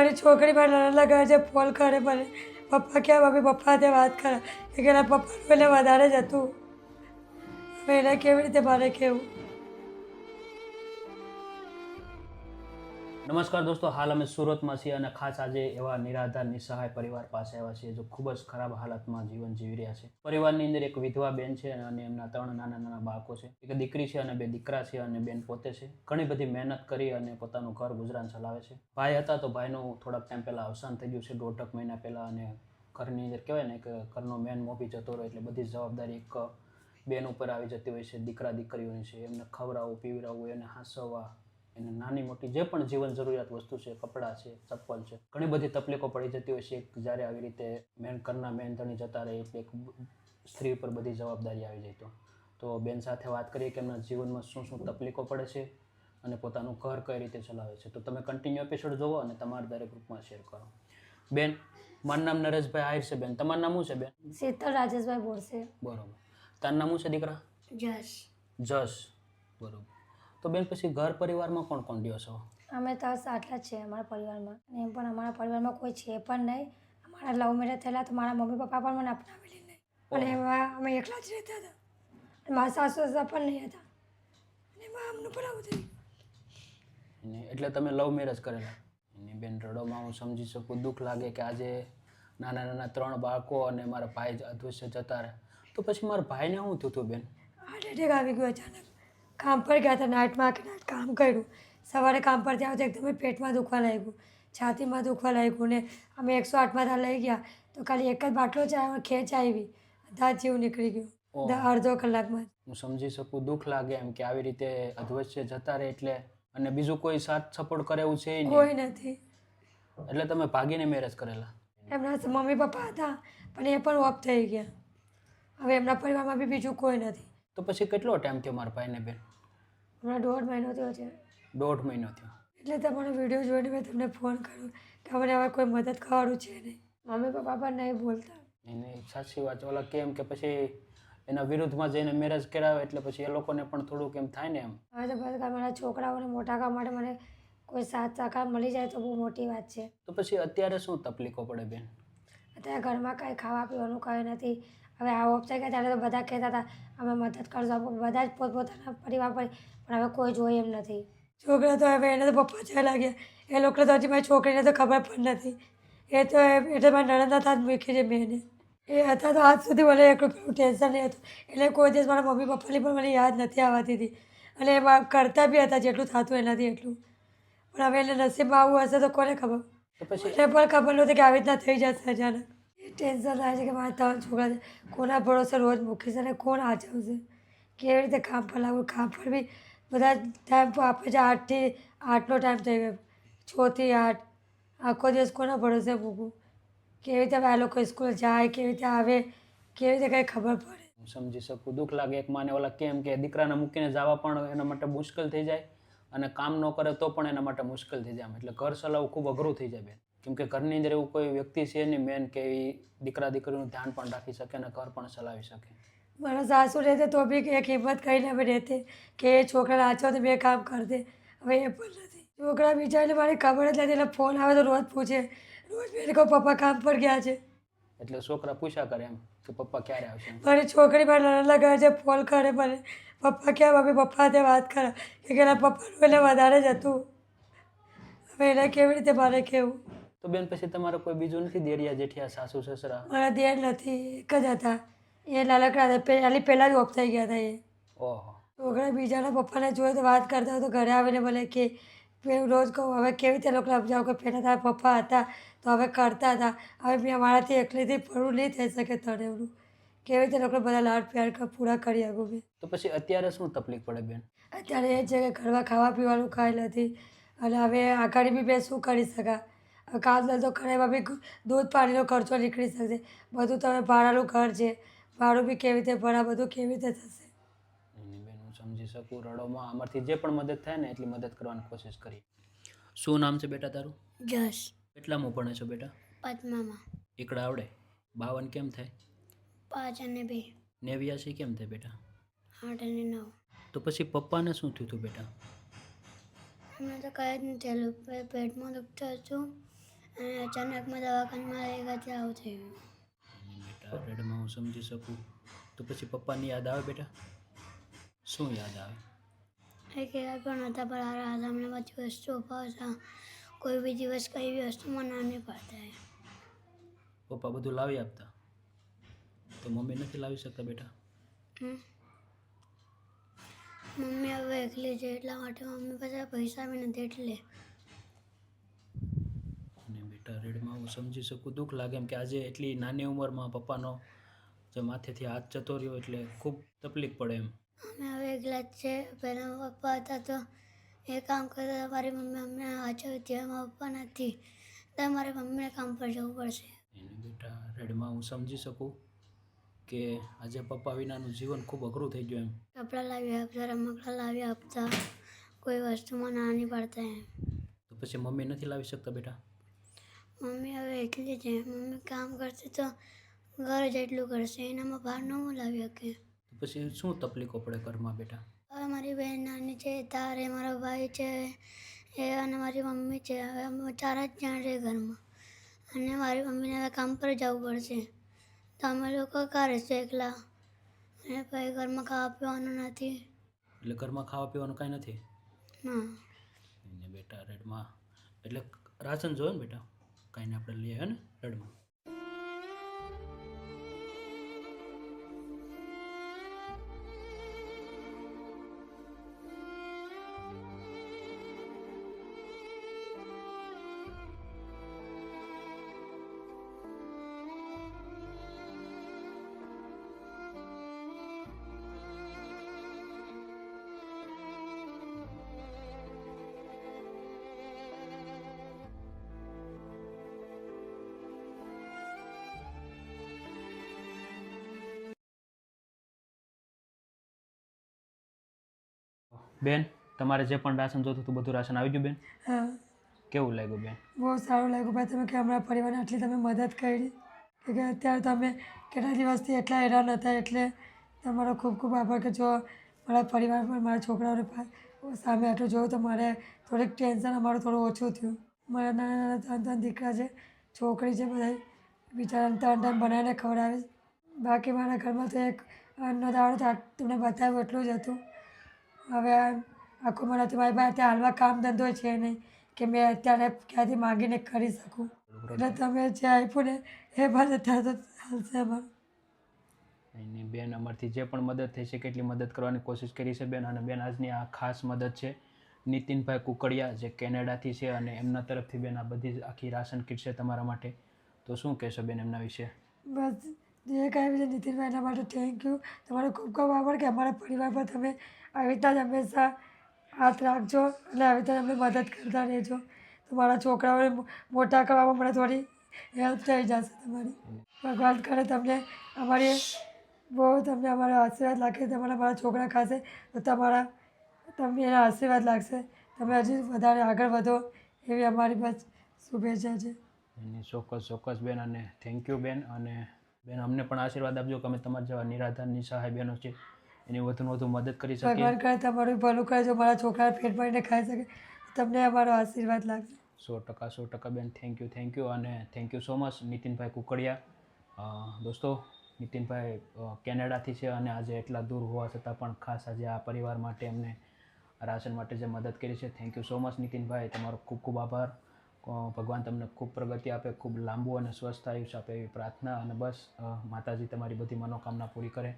મારી છોકરી મારા નાના ઘરે છે, ફોન કરે મને, પપ્પા ક્યાં? મમ્મી પપ્પા સાથે વાત કરે કે એના પપ્પાનું એટલે વધારે જ હતું. હવે એને કેવી રીતે મારે કહેવું? નમસ્કાર દોસ્તો, હાલ અમે સુરતમાં છીએ અને ખાસ આજે એવા નિરાધાર નિસહાય પરિવાર પાસે આવ્યા છીએ જો ખૂબ જ ખરાબ હાલતમાં જીવન જીવી રહ્યા છે. પરિવારની અંદર એક વિધવા બેન છે અને એમના 3 નાના નાના બાળકો છે. એક દીકરી છે અને 2 દીકરા છે અને બેન પોતે છે. ઘણી બધી મહેનત કરી અને પોતાનું ઘર ગુજરાન ચલાવે છે. ભાઈ હતા તો ભાઈનું થોડાક ટાઈમ પહેલાં અવસાન થઈ ગયું છે, 1.5 મહિના પહેલાં. અને ઘરની અંદર કહેવાય ને કે ઘરનો મેન મોભી જતો રહે એટલે બધી જવાબદારી એક બેન ઉપર આવી જતી હોય છે. દીકરા દીકરીઓની છે, એમને ખવડાવવું પીવડાવવું, એને હાંસવવા, એને નાની મોટી જે પણ જીવન જરૂરિયાત વસ્તુ છે, કપડાં છે, ચપ્પલ છે, ઘણી બધી તકલીફો પડી જતી હોય છે. જ્યારે આવી રીતે ઘરના મેનધણી જતા રહે એટલે એક સ્ત્રી પર બધી જવાબદારી આવી જાય. તો બેન સાથે વાત કરીએ કે એમના જીવનમાં શું શું તકલીફો પડે છે અને પોતાનું ઘર કઈ રીતે ચલાવે છે. તો તમે કન્ટિન્યુ એપિસોડ જોવો અને તમારા દરેક ગ્રુપમાં શેર કરો. બેન, મારું નામ નરેશભાઈ આહિર છે. બેન, તમારું નામ શું છે બેન? શીતલ રાજેશભાઈ બોરસે. બરોબર. તારું નામ શું છે દીકરા? જશ. જશ. બરોબર. તો બેન, પછી ઘર પરિવારમાં કોણ કોણ રહ્યો છો? અમે તો આટલા જ છે અમારા પરિવારમાં. અને એમ પણ અમારા પરિવારમાં કોઈ છે પણ નહીં. અમારા લવ મેરેજ થયેલા તો મારા મમ્મી પપ્પા પણ મને અપનાવેલી નહીં. અને એમાં અમે એકલા જ રહેતા હતા. અને મારા સાસુ સસરા પણ નહીં હતા. અને એમાં અમનું પણ આવું થયું. એટલે તમે લવ મેરેજ કરેલા? અને બેન, રડોમાં હું સમજી શકું, દુઃખ લાગે કે આજે નાના નાના 3 બાળકો અને મારા ભાઈ અદૃશ્ય જતા રહે. તો પછી મારા ભાઈને શું થયું હતું બેન? હાર્ટ એટેક આવી ગયો અચાનક. કામ પર ગયા હતા, નાઇટમાં આખી નાઇટ કામ કર્યું. સવારે કામ પરથી આવ્યા તો એકદમ પેટમાં દુખવા લાગ્યું, છાતીમાં દુખવા લાગ્યું. ને અમે 108માં ત્યાં લઈ ગયા તો ખાલી એક જ બાટલો ચાય ખેંચ આવી, દાંત જેવું નીકળી ગયું અડધો કલાકમાં. હું સમજી શકું, દુઃખ લાગે એમ કે આવી રીતે અધવચ્ચે જતા રહે એટલે. અને બીજું કોઈ સાથ સપોર્ટ કરે એવું છે કોઈ નથી. એટલે તમે ભાગીને મેરેજ કરેલા? એમના મમ્મી પપ્પા હતા પણ એ પણ ઓફ થઈ ગયા. હવે એમના પરિવારમાં બી બીજું કોઈ નથી. તો પછી કેટલો ટાઈમ થયો મારા ભાઈને બેન? હમણાં 1.5 મહિનો થયો છે. 1.5 મહિનો થયો. એટલે તમારો વિડીયો જોઈને મેં તમને ફોન કર્યો કે મને હવે કોઈ મદદ કરવાનું છે નહીં. મમ્મી પપ્પા પણ નહીં બોલતા. એને સાચી વાત. ઓલા કેમ કે પછી એના વિરુદ્ધમાં જઈને મેરેજ કરાવે એટલે પછી એ લોકોને પણ થોડુંક એમ થાય ને એમ. હવે તો બસ મારા છોકરાઓને મોટા કરવા માટે મને કોઈ સાથ સહકાર મળી જાય તો બહુ મોટી વાત છે. તો પછી અત્યારે શું તકલીફો પડે બેન? અત્યારે ઘરમાં કાંઈ ખાવા પીવાનું કંઈ નથી. હવે આ ઓફ થઈ ગયા ત્યારે તો બધા કહેતા હતા અમે મદદ કરજો, બધા જ પોતપોતાના પરિવાર પર, પણ હવે કોઈ જોઈ એમ નથી. છોકરા તો હવે એને તો પપ્પા છે લાગ્યા. એ લોકો તો હજી મારી છોકરીને તો ખબર પણ નથી. એ તો એટલે મારા નણંદના હાથ મૂકી છે મેં એને. એ હતા તો આજ સુધી મને એટલું પેલું ટેન્શન નહીં હતું. એટલે કોઈ દિવસ મારા મમ્મી પપ્પાની પણ મને યાદ નથી આવતી હતી. અને એમાં કરતા બી હતા જેટલું થતું એનાથી એટલું. પણ હવે એને નસીબમાં આવું હશે તો કોને ખબર. તો પછી મને પણ ખબર નહોતી કે આવી રીતના થઈ જશે અચાનક. એ ટેન્શન થાય છે કે મારા 3 છોકરા છે, કોના ભરોસે રોજ મૂકીશ અને કોણ આચવશે? કેવી રીતે કામ પર લાવું? કામ પર બી બધા ટાઈમ આપે છે. 8થી 8નો ટાઈમ થઈ ગયો, 6 થી 8. આખો દિવસ કોના ભરોસે મૂકું? કેવી રીતે આ લોકો સ્કૂલ જાય, કેવી રીતે આવે, કેવી રીતે કંઈ ખબર પડે? હું સમજી શકું, દુઃખ લાગે એક માને. ઓલા કેમ કે દીકરાને મૂકીને જવા પણ એના માટે મુશ્કેલ થઈ જાય અને કામ ન કરે તો પણ એના માટે મુશ્કેલ થઈ જાય. એટલે ઘર ચલાવવું ખૂબ અઘરું થઈ જાય બેન. કેમ કે ઘરની અંદર એવું કોઈ વ્યક્તિ છે નહીં મેન કે એ દીકરા દીકરીનું ધ્યાન પણ રાખી શકે અને ઘર પણ ચલાવી શકે. મારા સાસુ રહેતે તો બી એક હિંમત કરીને અમે રહેતે કે એ છોકરાને આચો તો બે કામ કરતે. હવે એ પણ નથી. છોકરા બિચારાને મારી ખબર જ નથી. એટલે ફોન આવે તો રોજ પૂછે, રોજ મેં કહું પપ્પા કામ પર ગયા છે. એટલે છોકરા પૂછ્યા કરે એમ કે પપ્પા ક્યારે આવશે? મારી છોકરી મારા નાના ઘરે છે, ફોન કરે મને, પપ્પા ક્યાં? મમ્મી પપ્પા સાથે વાત કરે કે એના પપ્પાનું એટલે વધારે જ હતું. હવે એને કેવી રીતે મારે કહેવું? તો બેન, પછી તમારે કોઈ બીજું નથી? દેરિયા જેઠિયા સાસુ સસરા? મારા દેર નથી, એક જ હતા. એ નાનકડા હતા, પહેલાં જ ઓફ થઈ ગયા હતા એ. ઓહો. છોકરા બીજાના પપ્પાને જોઈએ તો વાત કરતા હોય તો ઘરે આવીને મને કે રોજ કહું હવે કેવી રીતે લોકો સમજાવું કે પહેલાં તારા પપ્પા હતા તો હવે કરતા હતા, હવે મેં મારાથી એકલીથી પૂરું નહીં થઈ શકે તને એવું. કેવી રીતે લોકો બધા લાડ પ્યાર પૂરા કરી શકું મેં? તો પછી અત્યારે શું તકલીફ પડે બેન? અત્યારે એ છે કે ઘરમાં ખાવા પીવાનું કાંઈ નથી. અને હવે આગળ બી મેં શું કરી શકા? કામ ધંધો કરાવવા બી દૂધ પાણીનો ખર્ચો નીકળી શકશે. બધું તમે ભાડાનું ઘર છે, ભાડું બી કેવી રીતે ભરા, બધું કેવી રીતે થશે? બેન, હું સમજી શકું રડોમાં. અમારથી જે પણ મદદ થાય ને એટલી મદદ કરવાની કોશિશ કરી. શું નામ છે બેટા તારું? જશ. કેટલામાં ભણે છો બેટા? 5મામાં. એકડા આવડે? 52 કેમ થાય? 5 અને 2. 89 કેમ થાય બેટા? 8 અને 9. તો પછી પપ્પાને શું થયું હતું બેટા? અમને તો કંઈ જ નથી થયેલું. પેટમાં દુખતું હતું અને અચાનકમાં દવાખાનામાં લઈ ગયા ત્યાં આવું થયું. અને બેટા રેડમાં હું સમજી શકું. તો પછી પપ્પાની યાદ આવે બેટા? શું યાદ આવે? એ કહેવાય પણ હતા પણ હારા હતા. અમને બધી વસ્તુ અપાવતા. કોઈ બી દિવસ કઈ બી વસ્તુમાં ના નહીં પાડતા એ. પપ્પા બધું લાવી આપતા, તો મમ્મી નથી લાવી શકતા બેટા? હમ. મમ્મી હવે એકલી છે એટલા માટે મમ્મી પાસે પૈસા બી નથી એટલે. અને બેટા રેડમાં હું સમજી શકું, દુઃખ લાગે એમ કે આજે એટલી નાની ઉંમરમાં પપ્પાનો જે માથેથી હાથ જતો રહ્યો એટલે ખૂબ તકલીફ પડે એમ. અમે હવે એકલા જ છે. પહેલાં પપ્પા હતા તો એ કામ કરતા હતા. મારી મમ્મી અમને વાંચવી હતી. મારા પપ્પા નથી તો મારી મમ્મીને કામ પર જવું પડશે. એને બેટા રેડમાં હું સમજી શકું કે આજે પપ્પા વિનાનું જીવન ખૂબ અઘરું થઈ ગયું એમ. કપડાં લાવી આપતા, રમકડાં લાવી આપતા, કોઈ વસ્તુમાં ના નહીં પાડતા એમ. તો પછી મમ્મી નથી લાવી શકતા બેટા? મમ્મી હવે એકલી છે. મમ્મી કામ કરશે તો ઘર જેટલું કરશે, એનામાં બહાર ન હું લાવી શકે. તો પછી શું તકલીફો પડે ઘરમાં બેટા? હવે મારી બહેન નાની છે, તારે મારો ભાઈ છે એ અને મારી મમ્મી છે. હવે અમે 4 જ જણ છે ઘરમાં અને મારી મમ્મીને હવે કામ પર જવું પડશે તો અમે લોકો ક્યાં રહેશે એકલા? અને પછી ઘરમાં ખાવા પીવાનું નથી. એટલે ઘરમાં ખાવા પીવાનું કાંઈ નથી? ના. એને બેટા રેડમાં એટલે રાશન જોઈએ ને બેટા, કાંઈને આપણે લઈએ હે ને રેડમાં? બેન, તમારે જે પણ રાશન જોતું હતું બધું રાશન આવી ગયું બેન? હા, કેવું લાગ્યું બેન? બહુ સારું લાગ્યું ભાઈ. તમે કે અમારા પરિવારને આટલી તમે મદદ કરી કે અત્યારે તમે કેટલા દિવસથી એટલા હેરાન હતા એટલે તમારો ખૂબ ખૂબ આભાર કે જો મારા પરિવાર પર મારા છોકરાઓને સામે આટલું જોયું તો મારે થોડીક ટેન્શન અમારું થોડું ઓછું થયું. મારા નાના નાના 3 દીકરા છે, છોકરી છે, બધા બિચારાને 3 ટાઈમ બનાવીને ખવડાવીશ. બાકી મારા ઘરમાં તો એક અન્નનો દાણો તો તમને બતાવ્યું એટલું જ હતું. હવે આખું મારાથી મારી પાસે ત્યાં હાલમાં કામ ધંધો છે નહીં કે મેં અત્યારે ક્યાંથી માગીને કરી શકું. એટલે તમે જે આપ્યું ને એ બસ અત્યારે તો ચાલશે અમારું. એની બેન અમારથી જે પણ મદદ થઈ શકે એટલી મદદ કરવાની કોશિશ કરી છે બેન. અને બેન આજની આ ખાસ મદદ છે નીતિનભાઈ કુકડિયા જે કેનેડાથી છે અને એમના તરફથી બેન આ બધી જ આખી રાશન કીટ છે તમારા માટે. તો શું કહેશો બેન એમના વિશે? બસ જે કાંઈ બી નીતિનભાઈ એના માટે થેન્ક યુ. તમારો ખૂબ ખૂબ આભાર કે અમારા પરિવાર પર તમે આવી રીતના જ હંમેશા હાથ રાખજો અને આવી રીતના અમને મદદ કરતા રહેજો. તો મારા છોકરાઓને મોટા કરવામાં મને થોડી હેલ્પ થઈ જશે તમારી. ભગવાન કરે તમને અમારી બહુ તમને અમારા આશીર્વાદ લાગે. તમારા મારા છોકરા ખાશે તો તમને એના આશીર્વાદ લાગશે. તમે હજી વધારે આગળ વધો એવી અમારી બસ શુભેચ્છા છે. એની ચોક્કસ બેન. અને થેન્ક યુ બેન. અને બેન અમને પણ આશીર્વાદ આપજો કે અમે તમારા જેવા નિરાધાર નિસહાય બહેનો છે એની વધુ મદદ કરી શકીએ. ભગવાન કરે તમારું ભલું કરે. જો મારા છોકરા પેટ ભરીને ખાઈ શકે તો તમને અમારો આશીર્વાદ લાગશે. 100% બેન. થેન્ક યુ અને thank you so much Nitinbhai Kukadiya. દોસ્તો, નીતિનભાઈ કેનેડાથી છે અને આજે એટલા દૂર હોવા છતાં પણ ખાસ આજે આ પરિવાર માટે એમને રાશન માટે જે મદદ કરી છે. Thank you so much Nitinbhai. તમારો ખૂબ ખૂબ આભાર. ભગવાન તમને ખૂબ પ્રગતિ આપે, ખૂબ લાંબુ અને સ્વસ્થ આયુષ્ય આપે એવી પ્રાર્થના. અને બસ માતાજી તમારી બધી મનોકામના પૂરી કરે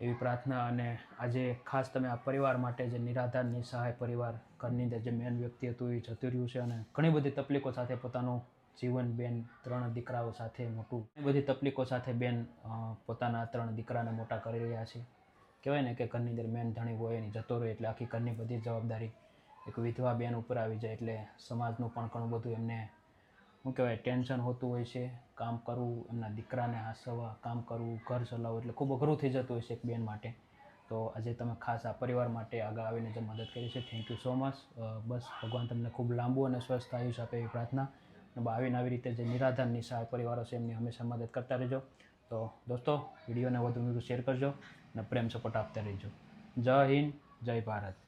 એવી પ્રાર્થના. અને આજે ખાસ તમે આ પરિવાર માટે જે નિરાધાર નિસહાય પરિવાર ઘરની અંદર જે મેન વ્યક્તિ હતું એ જતું રહ્યું છે અને ઘણી બધી તકલીફો સાથે પોતાનું જીવન બેન 3 દીકરાઓ સાથે મોટું ઘણી બધી તકલીફો સાથે બેન પોતાના 3 દીકરાને મોટા કરી રહ્યા છે. કહેવાય ને કે ઘરની અંદર મેન ધણી હોય એની જતો રહે એટલે આખી ઘરની બધી જવાબદારી એક વિધવા બેન ઉપર આવી જાય એટલે સમાજનું પણ ઘણું બધું એમને શું કહેવાય ટેન્શન હોતું હોય છે. કામ કરવું, એમના દીકરાને હાસવવા, કામ કરવું, ઘર ચલાવવું એટલે ખૂબ અઘરું થઈ જતું હોય છે એક બેન માટે. તો આજે તમે ખાસ આ પરિવાર માટે આગળ આવીને જે મદદ કરી છે થેન્ક યુ સો મચ. બસ ભગવાન તમને ખૂબ લાંબુ અને સ્વસ્થ આયુષ્ય આપે એવી પ્રાર્થના. અને આવીને આવી રીતે જે નિરાધાર નિસહાય પરિવારો છે એમની હંમેશા મદદ કરતા રહેજો. તો દોસ્તો, વિડીયોને વધુ શેર કરજો અને પ્રેમ સપોર્ટ આપતા રહેજો. જય હિન્દ, જય ભારત.